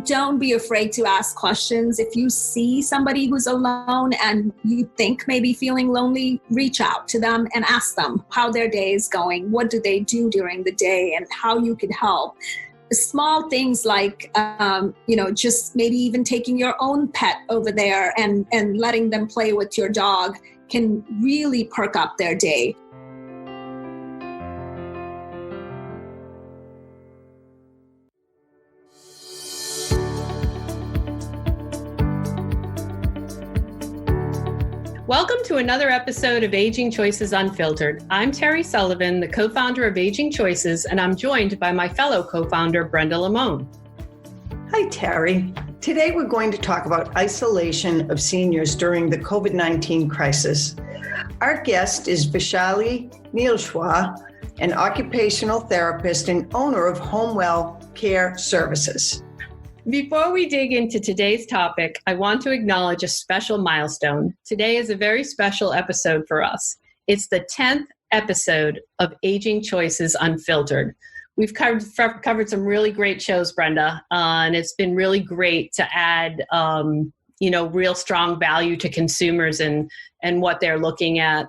don't be afraid to ask questions. If you see somebody who's alone and you think maybe feeling lonely, reach out to them and ask them how their day is going, what do they do during the day, and how you could help. Small things like, just maybe even taking your own pet over there and letting them play with your dog can really perk up their day. Welcome to another episode of Aging Choices Unfiltered. I'm Terry Sullivan, the co-founder of Aging Choices, and I'm joined by my fellow co-founder, Brenda Limon. Hi, Terry. Today we're going to talk about isolation of seniors during the COVID-19 crisis. Our guest is Vaishali Neelshwa, an occupational therapist and owner of Homewell Care Services. Before we dig into today's topic, I want to acknowledge a special milestone. Today is a very special episode for us. It's the 10th episode of Aging Choices Unfiltered. We've covered some really great shows, Brenda, and it's been really great to add, real strong value to consumers and what they're looking at.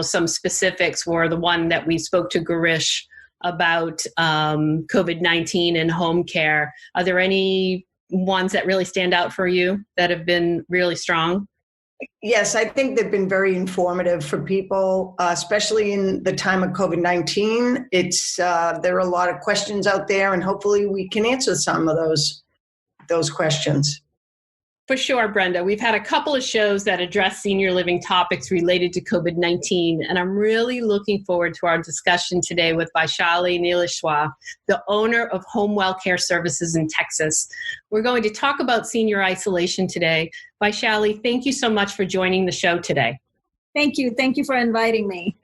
Some specifics were the one that we spoke to Girish about COVID-19 and home care. Are there any ones that really stand out for you that have been really strong? Yes, I think they've been very informative for people, especially in the time of COVID-19. There are a lot of questions out there, and hopefully we can answer some of those questions. For sure, Brenda. We've had a couple of shows that address senior living topics related to COVID-19, and I'm really looking forward to our discussion today with Vaishali Neelshwa, the owner of Homewell Care Services in Texas. We're going to talk about senior isolation today. Vaishali, thank you so much for joining the show today. Thank you. Thank you for inviting me.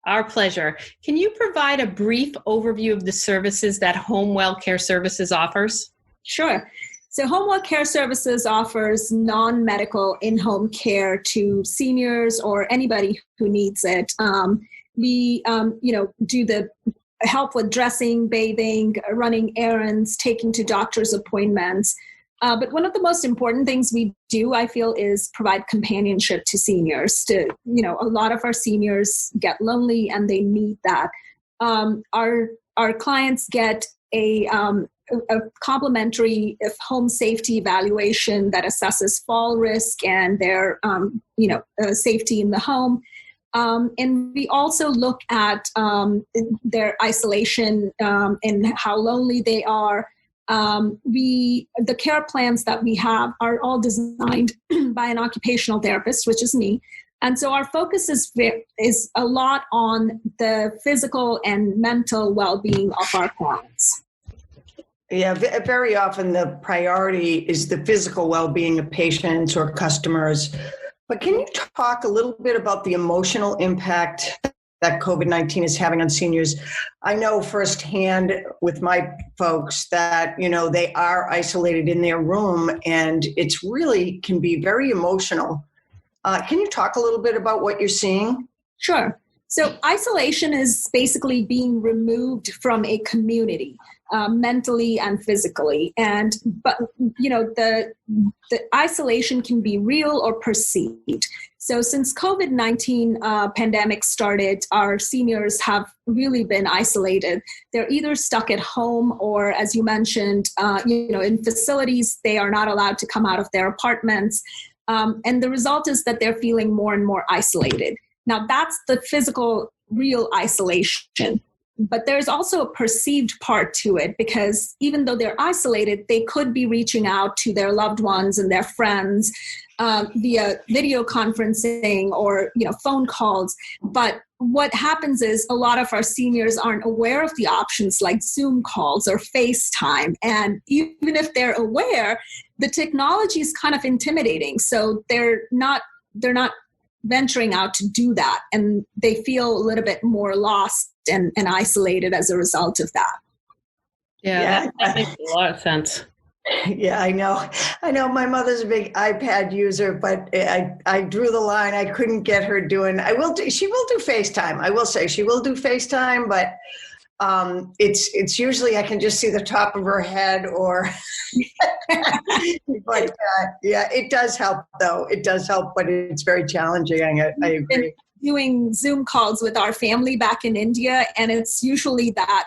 Our pleasure. Can you provide a brief overview of the services that Homewell Care Services offers? Sure. So Homewell Care Services offers non-medical in-home care to seniors or anybody who needs it. We do the help with dressing, bathing, running errands, taking to doctor's appointments. But one of the most important things we do, I feel, is provide companionship to seniors. A lot of our seniors get lonely and they need that. Our clients get a complimentary home safety evaluation that assesses fall risk and their safety in the home. And we also look at their isolation and how lonely they are. The care plans that we have are all designed by an occupational therapist, which is me. And so our focus is a lot on the physical and mental well-being of our clients. Yeah, very often the priority is the physical well-being of patients or customers. But can you talk a little bit about the emotional impact that COVID-19 is having on seniors? I know firsthand with my folks that, they are isolated in their room, and it's really can be very emotional. Can you talk a little bit about what you're seeing? Sure. So isolation is basically being removed from a community, mentally and physically. But the isolation can be real or perceived. So since COVID-19 pandemic started, our seniors have really been isolated. They're either stuck at home or, as you mentioned, in facilities, they are not allowed to come out of their apartments. And the result is that they're feeling more and more isolated. Now, that's the physical, real isolation. But there's also a perceived part to it, because even though they're isolated, they could be reaching out to their loved ones and their friends via video conferencing or phone calls. But what happens is a lot of our seniors aren't aware of the options like Zoom calls or FaceTime. And even if they're aware, the technology is kind of intimidating. So they're not venturing out to do that. And they feel a little bit more lost and isolated as a result of that. Yeah, that makes a lot of sense. Yeah, I know my mother's a big iPad user, but I drew the line. I couldn't get her doing, she will do FaceTime. I will say she will do FaceTime, but It's usually I can just see the top of her head or but yeah, it does help though. It does help, but it's very challenging. I agree. Doing Zoom calls with our family back in India, and it's usually that,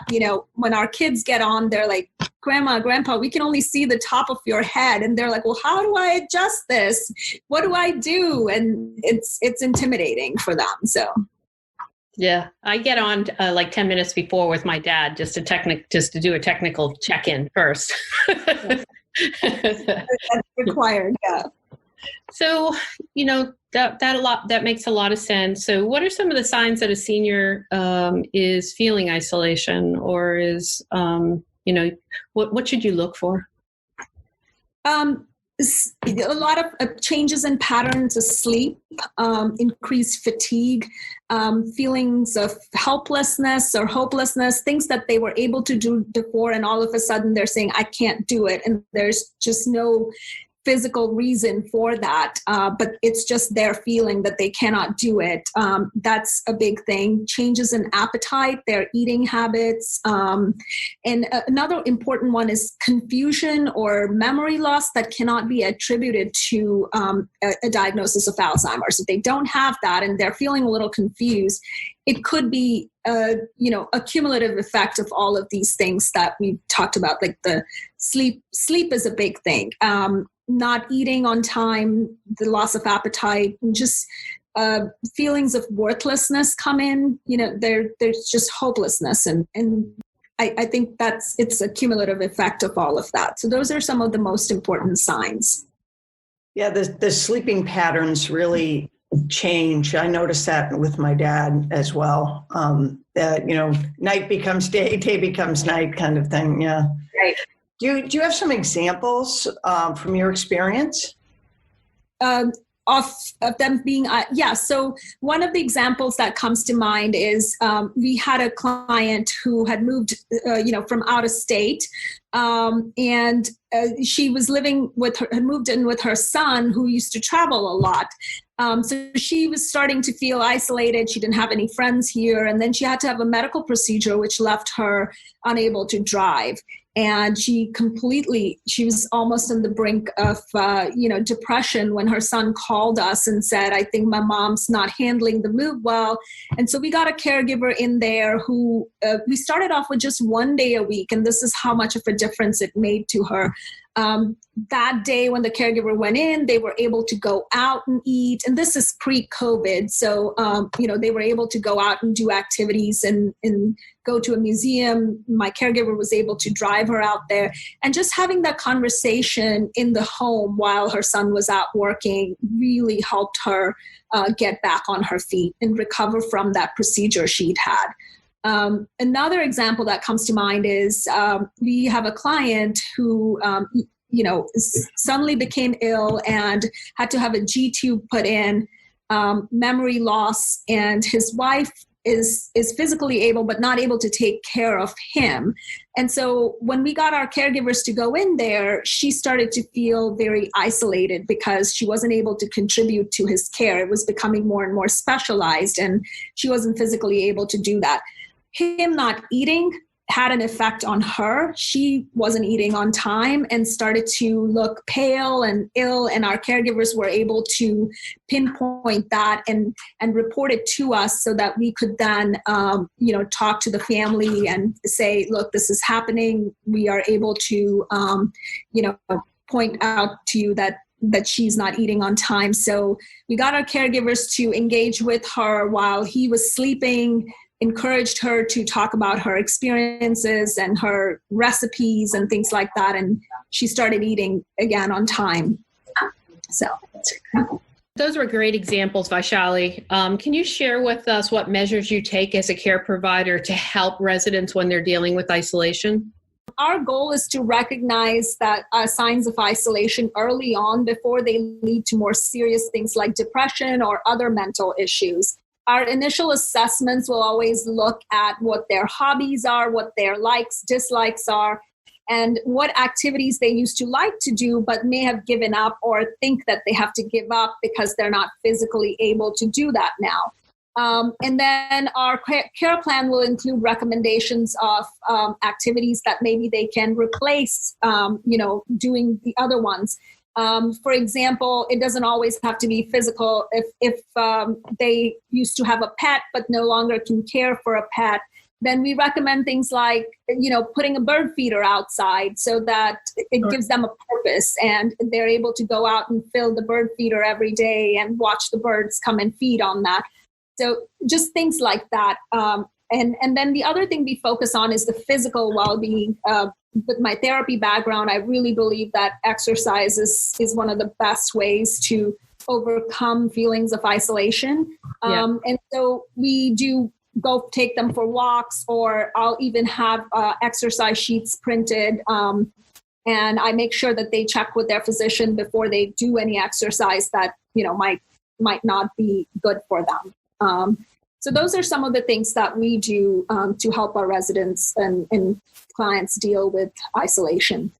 when our kids get on, they're like, Grandma, Grandpa, we can only see the top of your head. And they're like, well, how do I adjust this? What do I do? And it's intimidating for them. So. Yeah, I get on like 10 minutes before with my dad just to do a technical check-in first. That's required, yeah. So, that makes a lot of sense. So what are some of the signs that a senior is feeling isolation, or is, what should you look for? A lot of changes in patterns of sleep, increased fatigue, feelings of helplessness or hopelessness, things that they were able to do before, and all of a sudden they're saying, I can't do it. And there's just no physical reason for that, but it's just their feeling that they cannot do it. That's a big thing. Changes in appetite, their eating habits. And another important one is confusion or memory loss that cannot be attributed to a diagnosis of Alzheimer's. If they don't have that and they're feeling a little confused, it could be a cumulative effect of all of these things that we've talked about, like the sleep. Sleep is a big thing. Not eating on time, the loss of appetite, and just feelings of worthlessness come in. There's just hopelessness, and I think it's a cumulative effect of all of that. So those are some of the most important signs. Yeah, the sleeping patterns really change. I noticed that with my dad as well. Night becomes day, day becomes night, kind of thing. Yeah. Right. Do you have some examples from your experience? Of them being, So one of the examples that comes to mind is we had a client who had moved, from out of state, and she was had moved in with her son, who used to travel a lot. So she was starting to feel isolated. She didn't have any friends here, and then she had to have a medical procedure, which left her unable to drive. And she was almost on the brink of, depression when her son called us and said, I think my mom's not handling the move well. And so we got a caregiver in there who, we started off with just 1 day a week. And this is how much of a difference it made to her. That day when the caregiver went in, they were able to go out and eat. And this is pre-COVID. So, they were able to go out and do activities and go to a museum. My caregiver was able to drive her out there. And just having that conversation in the home while her son was out working really helped her get back on her feet and recover from that procedure she'd had. Another example that comes to mind is we have a client who, suddenly became ill and had to have a G-tube put in, memory loss, and his wife is physically able but not able to take care of him. And so when we got our caregivers to go in there, she started to feel very isolated because she wasn't able to contribute to his care. It was becoming more and more specialized, and she wasn't physically able to do that. Him not eating had an effect on her. She wasn't eating on time and started to look pale and ill, and our caregivers were able to pinpoint that and report it to us so that we could then, talk to the family and say, look, this is happening. We are able to, point out to you that she's not eating on time. So we got our caregivers to engage with her while he was sleeping, encouraged her to talk about her experiences and her recipes and things like that. And she started eating again on time. So those were great examples, Vaishali. Can you share with us what measures you take as a care provider to help residents when they're dealing with isolation? Our goal is to recognize that signs of isolation early on before they lead to more serious things like depression or other mental issues. Our initial assessments will always look at what their hobbies are, what their likes, dislikes are, and what activities they used to like to do but may have given up or think that they have to give up because they're not physically able to do that now. And then our care plan will include recommendations of activities that maybe they can replace, doing the other ones. For example, it doesn't always have to be physical. If they used to have a pet but no longer can care for a pet, then we recommend things like, putting a bird feeder outside so that it gives them a purpose and they're able to go out and fill the bird feeder every day and watch the birds come and feed on that. So just things like that. And then the other thing we focus on is the physical well-being. With my therapy background, I really believe that exercise is one of the best ways to overcome feelings of isolation. And so we do go take them for walks, or I'll even have exercise sheets printed. And I make sure that they check with their physician before they do any exercise that, might not be good for them. So those are some of the things that we do to help our residents and clients deal with isolation.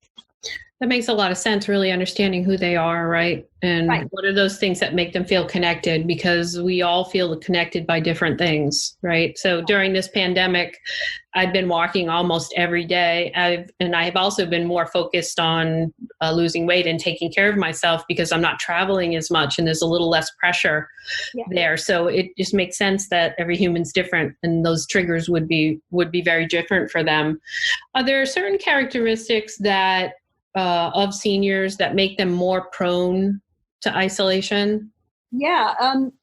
That makes a lot of sense, really understanding who they are, right? And what are those things that make them feel connected? Because we all feel connected by different things, right? So during this pandemic, I've been walking almost every day. I've also been more focused on losing weight and taking care of myself because I'm not traveling as much and there's a little less pressure there. So it just makes sense that every human's different and those triggers would be very different for them. Are there certain characteristics that of seniors that make them more prone to isolation? Yeah,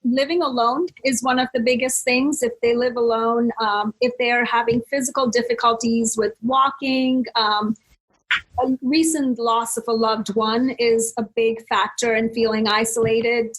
living alone is one of the biggest things. If they live alone, if they're having physical difficulties with walking, a recent loss of a loved one is a big factor in feeling isolated.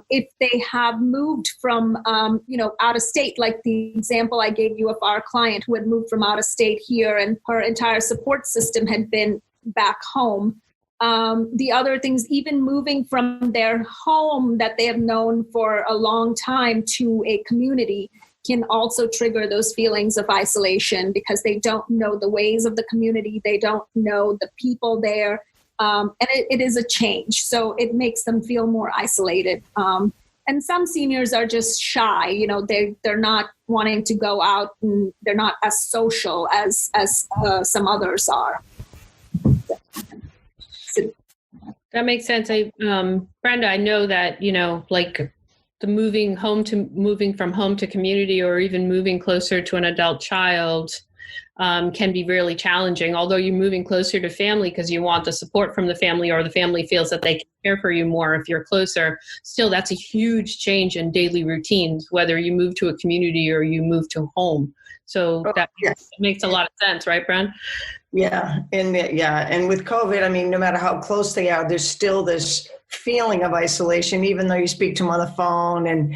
If they have moved from, out of state, like the example I gave you of our client who had moved from out of state here and her entire support system had been back home. The other things, even moving from their home that they have known for a long time to a community, can also trigger those feelings of isolation because they don't know the ways of the community. They don't know the people there. And it is a change. So it makes them feel more isolated. And some seniors are just shy. They're not wanting to go out and they're not as social as some others are. That makes sense. Brenda, I know that, like the moving from home to community or even moving closer to an adult child can be really challenging. Although you're moving closer to family because you want the support from the family or the family feels that they can care for you more if you're closer, still that's a huge change in daily routines, whether you move to a community or you move to home. So that makes a lot of sense, right, Bren? Yeah. And with COVID, I mean, no matter how close they are, there's still this feeling of isolation, even though you speak to them on the phone, and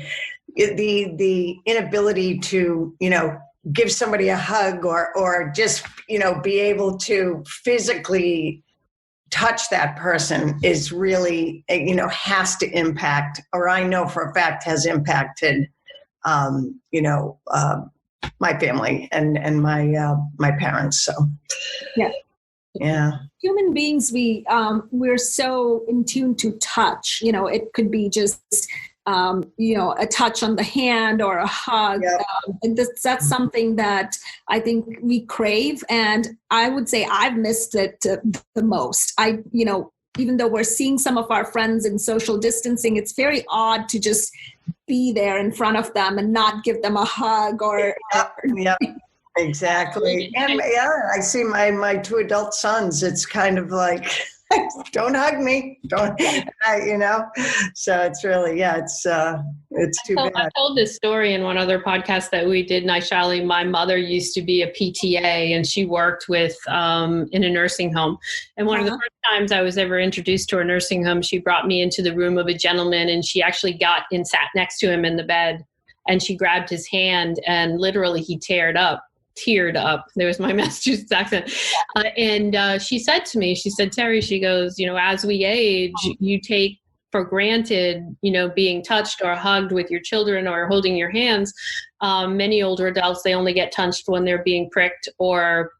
the inability to, give somebody a hug or just, be able to physically touch that person is really, has to impact, or I know for a fact has impacted, my family and my parents. So, yeah. Human beings, we're so in tune to touch. It could be just a touch on the hand or a hug. Yep. And that's something that I think we crave, and I would say I've missed it the most. Even though we're seeing some of our friends in social distancing, it's very odd to just be there in front of them and not give them a hug or. Yeah, exactly. And I see my two adult sons. It's kind of like, don't hug me, don't, So it's really, it's too bad. I told this story in one other podcast that we did, Naishali. My mother used to be a PTA and she worked with in a nursing home. And one of the first times I was ever introduced to a nursing home, she brought me into the room of a gentleman and she actually got and sat next to him in the bed and she grabbed his hand and literally he teared up. There was my Massachusetts accent. And she said to me, Terry, she goes, as we age, you take for granted, being touched or hugged with your children or holding your hands. Many older adults, they only get touched when they're being pricked or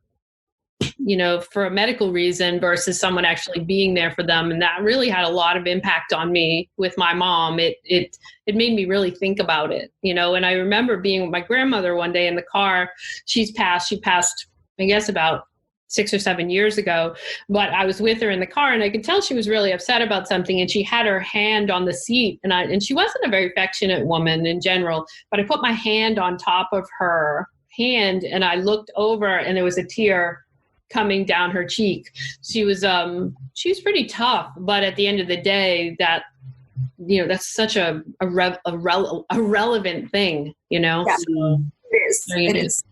for a medical reason versus someone actually being there for them. And that really had a lot of impact on me with my mom. It made me really think about it, and I remember being with my grandmother one day in the car. She passed, I guess, about 6 or 7 years ago, but I was with her in the car and I could tell she was really upset about something, and she had her hand on the seat, and she wasn't a very affectionate woman in general, but I put my hand on top of her hand and I looked over and there was a tear coming down her cheek. She was pretty tough, but at the end of the day, that that's such a relevant thing, Yeah, So, it is.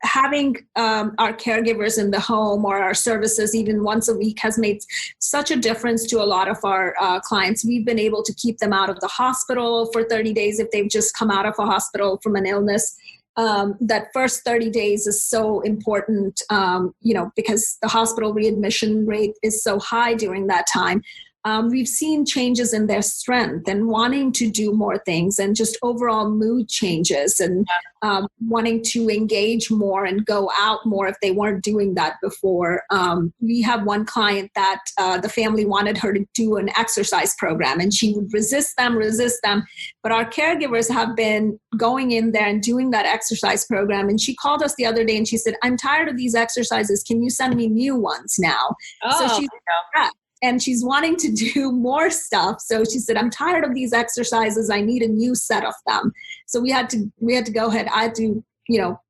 Having our caregivers in the home or our services even once a week has made such a difference to a lot of our clients. We've been able to keep them out of the hospital for 30 days if they've just come out of a hospital from an illness. That first 30 days is so important, because the hospital readmission rate is so high during that time. We've seen changes in their strength and wanting to do more things and just overall mood changes and wanting to engage more and go out more if they weren't doing that before. We have one client that the family wanted her to do an exercise program and she would resist them. But our caregivers have been going in there and doing that exercise program. And she called us the other day and she said, "I'm tired of these exercises. Can you send me new ones now?" So she's and she's wanting to do more stuff. So she said, "I'm tired of these exercises. I need a new set of them." So we had to go ahead. I had to,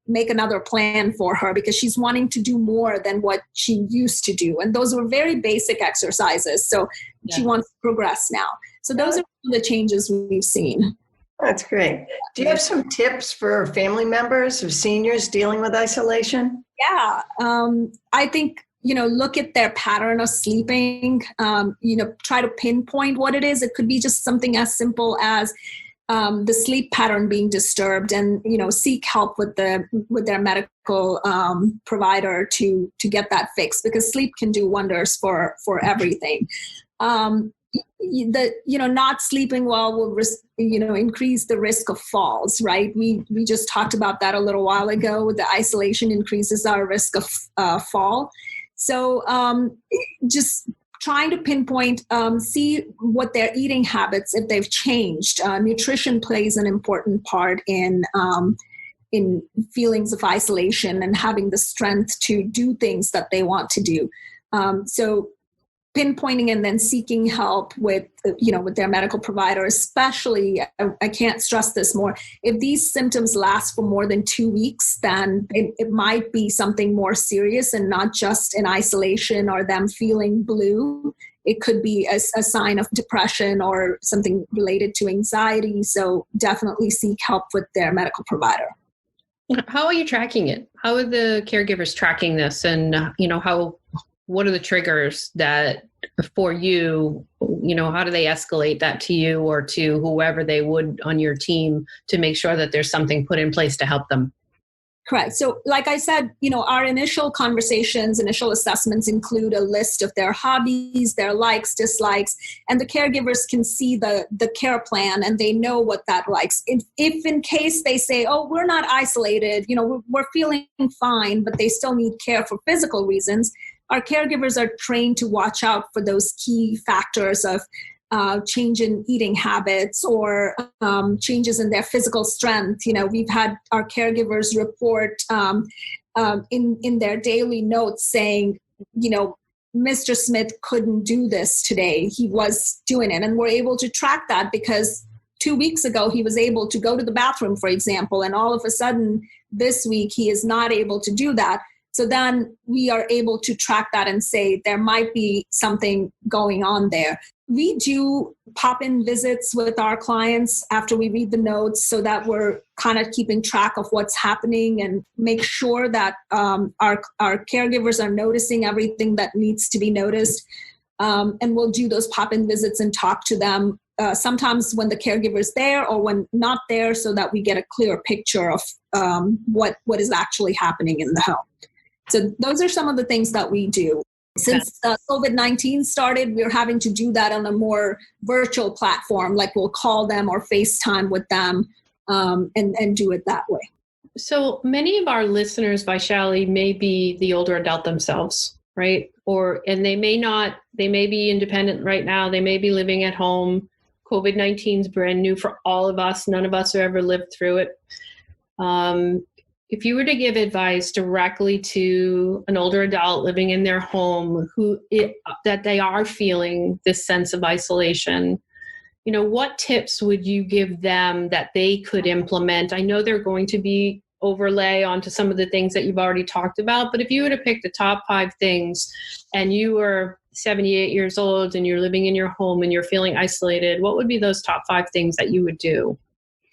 make another plan for her because she's wanting to do more than what she used to do. And those were very basic exercises. So she wants to progress now. So those are the changes we've seen. That's great. Do you have some tips for family members of seniors dealing with isolation? Yeah. I think, look at their pattern of sleeping, try to pinpoint what it is. It could be just something as simple as the sleep pattern being disturbed and, seek help with their medical provider to get that fixed, because sleep can do wonders for everything. Not sleeping well will increase the risk of falls, right? We just talked about that a little while ago. The isolation increases our risk of fall. So just trying to pinpoint, see what their eating habits, if they've changed. Nutrition plays an important part in feelings of isolation and having the strength to do things that they want to do. So pinpointing and then seeking help with their medical provider, especially, I can't stress this more, if these symptoms last for more than 2 weeks, then it might be something more serious and not just an isolation or them feeling blue. It could be a sign of depression or something related to anxiety. So definitely seek help with their medical provider. How are you tracking it? How are the caregivers tracking this? And, what are the triggers that for you, how do they escalate that to you or to whoever they would on your team to make sure that there's something put in place to help them? Correct. So like I said, our initial assessments include a list of their hobbies, their likes, dislikes, and the caregivers can see the care plan and they know what that likes. If in case they say, "Oh, we're not isolated, we're feeling fine," but they still need care for physical reasons, our caregivers are trained to watch out for those key factors of change in eating habits or changes in their physical strength. We've had our caregivers report in their daily notes saying, Mr. Smith couldn't do this today. He was doing it. And we're able to track that because 2 weeks ago, he was able to go to the bathroom, for example, and all of a sudden this week, he is not able to do that. So then we are able to track that and say there might be something going on there. We do pop-in visits with our clients after we read the notes so that we're kind of keeping track of what's happening and make sure that our caregivers are noticing everything that needs to be noticed. And we'll do those pop-in visits and talk to them sometimes when the caregiver's there or when not there so that we get a clear picture of what is actually happening in the home. So those are some of the things that we do. Since COVID-19 started, we're having to do that on a more virtual platform, like we'll call them or FaceTime with them and do it that way. So many of our listeners, Vaishali, may be the older adult themselves, right? And they may be independent right now. They may be living at home. COVID-19 is brand new for all of us. None of us have ever lived through it. If you were to give advice directly to an older adult living in their home that they are feeling this sense of isolation, what tips would you give them that they could implement? I know they're going to be overlay onto some of the things that you've already talked about, but if you were to pick the top 5 things and you were 78 years old and you're living in your home and you're feeling isolated, what would be those top 5 things that you would do?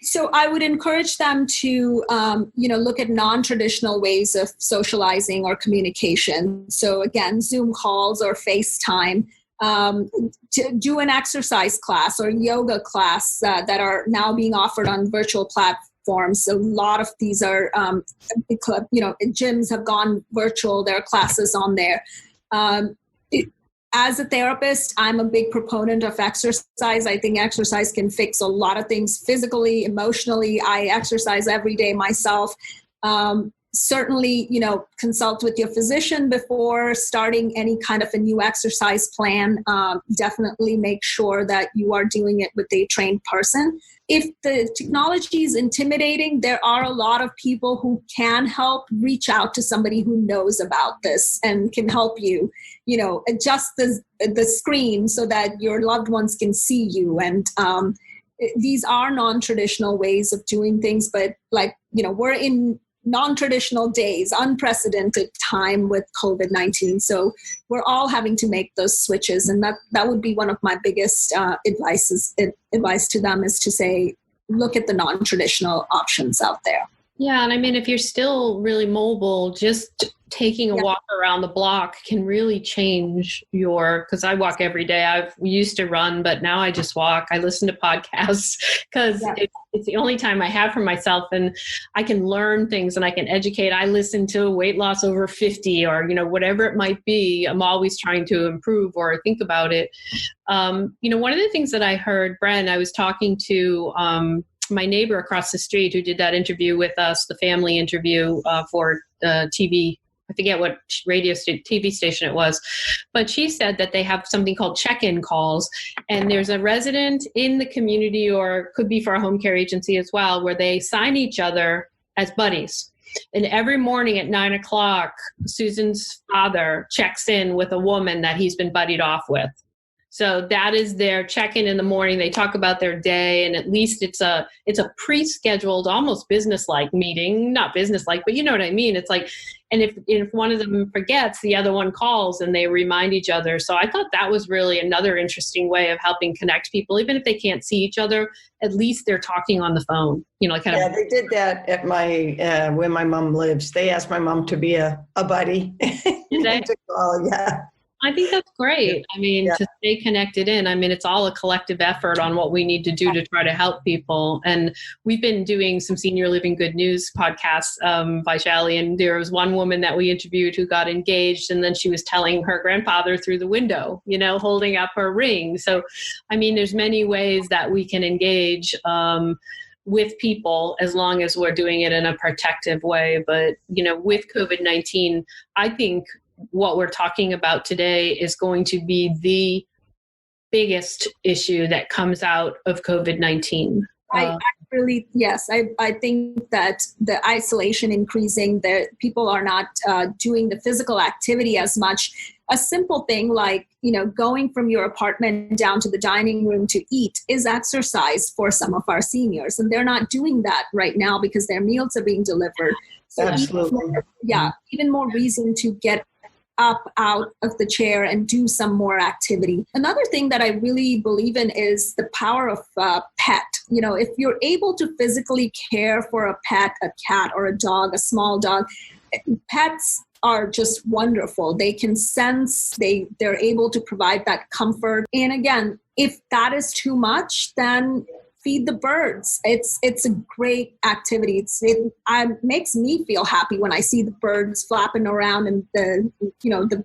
So I would encourage them to, look at non-traditional ways of socializing or communication. So again, Zoom calls or FaceTime, to do an exercise class or yoga class that are now being offered on virtual platforms. A lot of these are, gyms have gone virtual. There are classes on there. As a therapist, I'm a big proponent of exercise. I think exercise can fix a lot of things physically, emotionally. I exercise every day myself. Certainly, consult with your physician before starting any kind of a new exercise plan. Definitely make sure that you are doing it with a trained person. If the technology is intimidating, there are a lot of people who can help. Reach out to somebody who knows about this and can help you, adjust the screen so that your loved ones can see you. And these are non-traditional ways of doing things, but we're in non-traditional days, unprecedented time with COVID-19. So we're all having to make those switches. And that would be one of my biggest advice to them, is to say, look at the non-traditional options out there. Yeah. And I mean, if you're still really mobile, just taking a walk around the block can really change because I walk every day. I used to run, but now I just walk. I listen to podcasts because it's the only time I have for myself, and I can learn things and I can educate. I listen to Weight Loss Over 50 or, whatever it might be. I'm always trying to improve or think about it. One of the things that I heard, Bren, I was talking to my neighbor across the street who did that interview with us, the family interview for TV. I forget what TV station it was, but she said that they have something called check-in calls, and there's a resident in the community, or could be for a home care agency as well, where they sign each other as buddies. And every morning at 9:00, Susan's father checks in with a woman that he's been buddied off with. So that is their check-in in the morning. They talk about their day, and at least it's a pre-scheduled, almost business-like meeting. Not business-like, but you know what I mean. It's like, and if one of them forgets, the other one calls and they remind each other. So I thought that was really another interesting way of helping connect people, even if they can't see each other. At least they're talking on the phone. They did that at my where my mom lives. They asked my mom to be a buddy. Did they? To call, yeah. I think that's great. I mean, to stay connected in, it's all a collective effort on what we need to do to try to help people. And we've been doing some Senior Living Good News podcasts, Vaishali, and there was one woman that we interviewed who got engaged, and then she was telling her grandfather through the window, holding up her ring. So, there's many ways that we can engage with people as long as we're doing it in a protective way. But, with COVID-19, I think what we're talking about today is going to be the biggest issue that comes out of COVID-19. I think that the isolation increasing, that people are not doing the physical activity as much. A simple thing like, going from your apartment down to the dining room to eat is exercise for some of our seniors. And they're not doing that right now because their meals are being delivered. So absolutely. Even more reason to get up out of the chair and do some more activity. Another thing that I really believe in is the power of pet. If you're able to physically care for a pet, a cat or a dog, a small dog, pets are just wonderful. They can sense, they're able to provide that comfort. And again, if that is too much, then feed the birds. It's a great activity. It makes me feel happy when I see the birds flapping around and the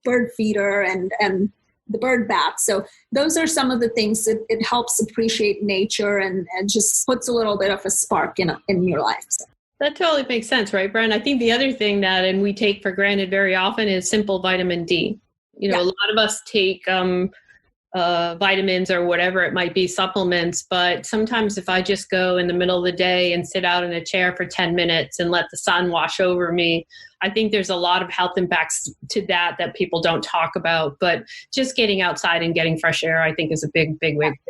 bird feeder and the bird bath. So those are some of the things that it helps appreciate nature and just puts a little bit of a spark in your life. So. That totally makes sense, right, Brian? I think the other thing that, and we take for granted very often, is simple vitamin D. A lot of us take vitamins or whatever it might be, supplements, but sometimes if I just go in the middle of the day and sit out in a chair for 10 minutes and let the sun wash over me, I think there's a lot of health impacts to that people don't talk about. But just getting outside and getting fresh air, I think, is a big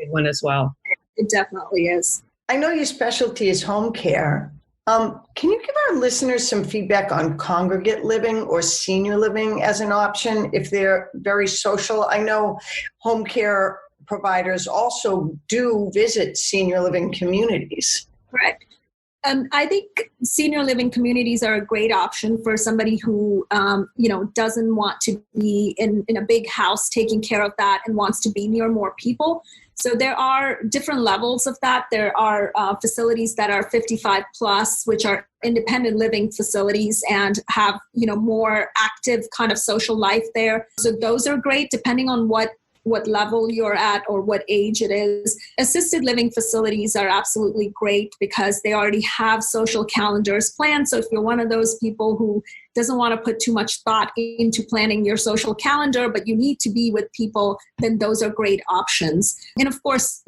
one as well. It definitely is. I know your specialty is home care. Can you give our listeners some feedback on congregate living or senior living as an option if they're very social? I know home care providers also do visit senior living communities. Correct. I think senior living communities are a great option for somebody who, doesn't want to be in a big house taking care of that and wants to be near more people. So there are different levels of that. There are facilities that are 55 plus, which are independent living facilities and have, more active kind of social life there. So those are great depending on what level you're at or what age it is. Assisted living facilities are absolutely great because they already have social calendars planned. So if you're one of those people who doesn't want to put too much thought into planning your social calendar, but you need to be with people, then those are great options. And of course,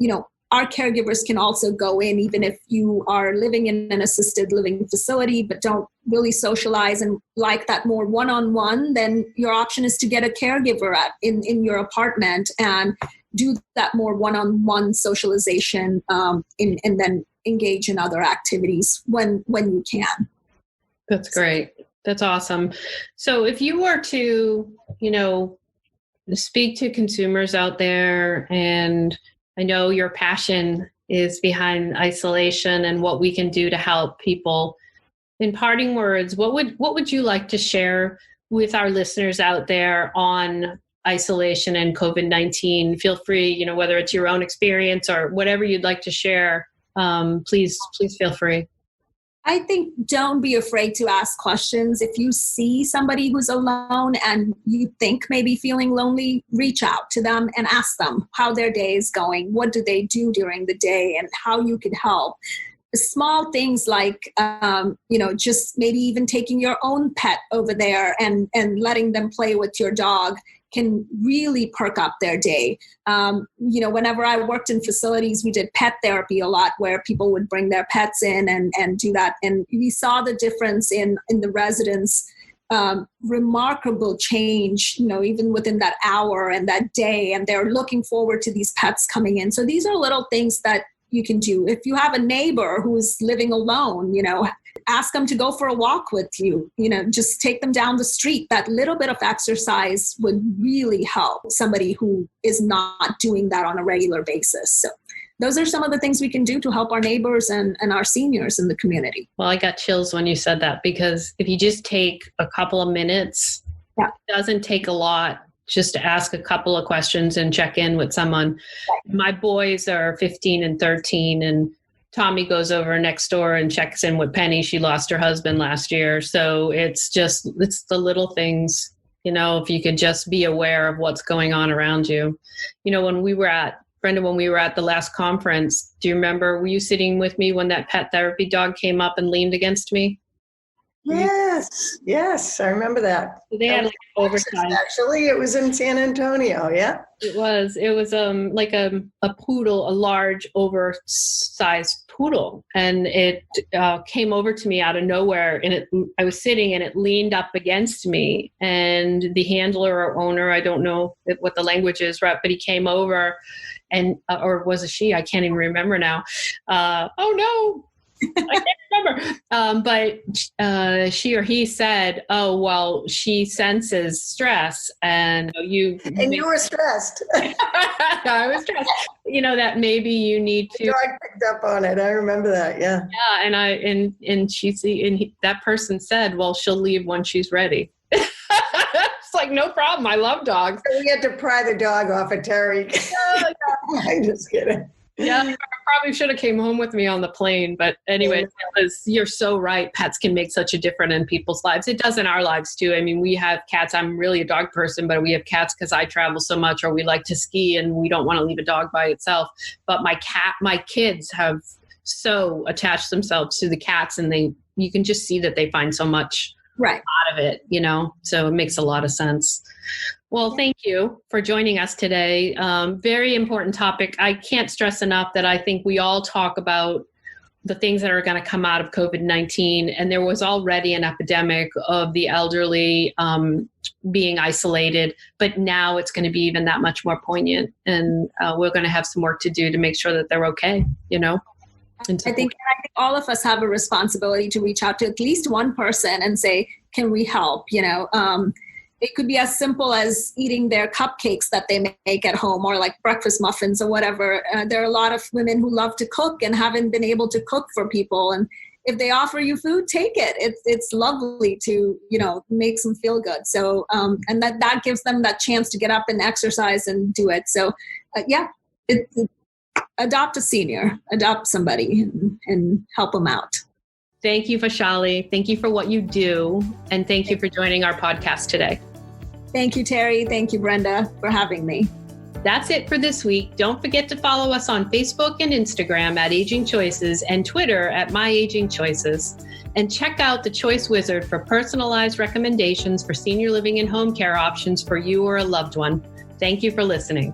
our caregivers can also go in, even if you are living in an assisted living facility, but don't really socialize and like that more one-on-one, then your option is to get a caregiver in your apartment and do that more one-on-one socialization and then engage in other activities when you can. That's great. That's awesome. So if you were to, speak to consumers out there, and I know your passion is behind isolation and what we can do to help people. In parting words, what would you like to share with our listeners out there on isolation and COVID-19? Feel free, whether it's your own experience or whatever you'd like to share, please feel free. I think don't be afraid to ask questions. If you see somebody who's alone and you think maybe feeling lonely, reach out to them and ask them how their day is going. What do they do during the day and how you could help. Small things like, just maybe even taking your own pet over there and letting them play with your dog can really perk up their day. Whenever I worked in facilities, we did pet therapy a lot where people would bring their pets in and do that. And we saw the difference in the residents, remarkable change, even within that hour and that day. And they're looking forward to these pets coming in. So these are little things that you can do. If you have a neighbor who's living alone, ask them to go for a walk with you, just take them down the street. That little bit of exercise would really help somebody who is not doing that on a regular basis. So those are some of the things we can do to help our neighbors and our seniors in the community. Well, I got chills when you said that, because if you just take a couple of minutes, It doesn't take a lot just to ask a couple of questions and check in with someone. Right. My boys are 15 and 13, and Tommy goes over next door and checks in with Penny. She lost her husband last year. So it's the little things, if you could just be aware of what's going on around you. When we were at the last conference, do you remember, were you sitting with me when that pet therapy dog came up and leaned against me? Yes, I remember that. They had overtime. Actually, it was in San Antonio. Yeah, it was like a poodle, a large, oversized poodle, and it came over to me out of nowhere. And I was sitting, and it leaned up against me. And the handler or owner, I don't know what the language is, right? But he came over, and or was it she? I can't even remember now. Oh no. I can't remember. But she or he said, "Oh, well, she senses stress, and you were stressed." I was stressed. That maybe you need to." The dog picked up on it. I remember that. Yeah. Yeah, and that person said, "Well, she'll leave when she's ready." It's like, no problem. I love dogs. So we had to pry the dog off of Terry. I'm just kidding. Yeah, I probably should have came home with me on the plane. But anyway, you're so right. Pets can make such a difference in people's lives. It does in our lives too. I mean, we have cats. I'm really a dog person, but we have cats because I travel so much, or we like to ski and we don't want to leave a dog by itself. But my kids have so attach themselves to the cats, and you can just see that they find so much right out of it, so it makes a lot of sense. Well, thank you for joining us today. Very important topic. I can't stress enough that I think we all talk about the things that are going to come out of COVID-19. And there was already an epidemic of the elderly being isolated, but now it's going to be even that much more poignant. And we're going to have some work to do to make sure that they're okay, I think all of us have a responsibility to reach out to at least one person and say, can we help? It could be as simple as eating their cupcakes that they make at home, or like breakfast muffins or whatever. There are a lot of women who love to cook and haven't been able to cook for people. And if they offer you food, take it. It's lovely to, make them feel good. So, and that gives them that chance to get up and exercise and do it. So, adopt a senior, adopt somebody and help them out. Thank you, Vaishali. Thank you for what you do. And thank you for joining our podcast today. Thank you, Terry. Thank you, Brenda, for having me. That's it for this week. Don't forget to follow us on Facebook and Instagram at Aging Choices and Twitter at My Aging Choices. And check out the Choice Wizard for personalized recommendations for senior living and home care options for you or a loved one. Thank you for listening.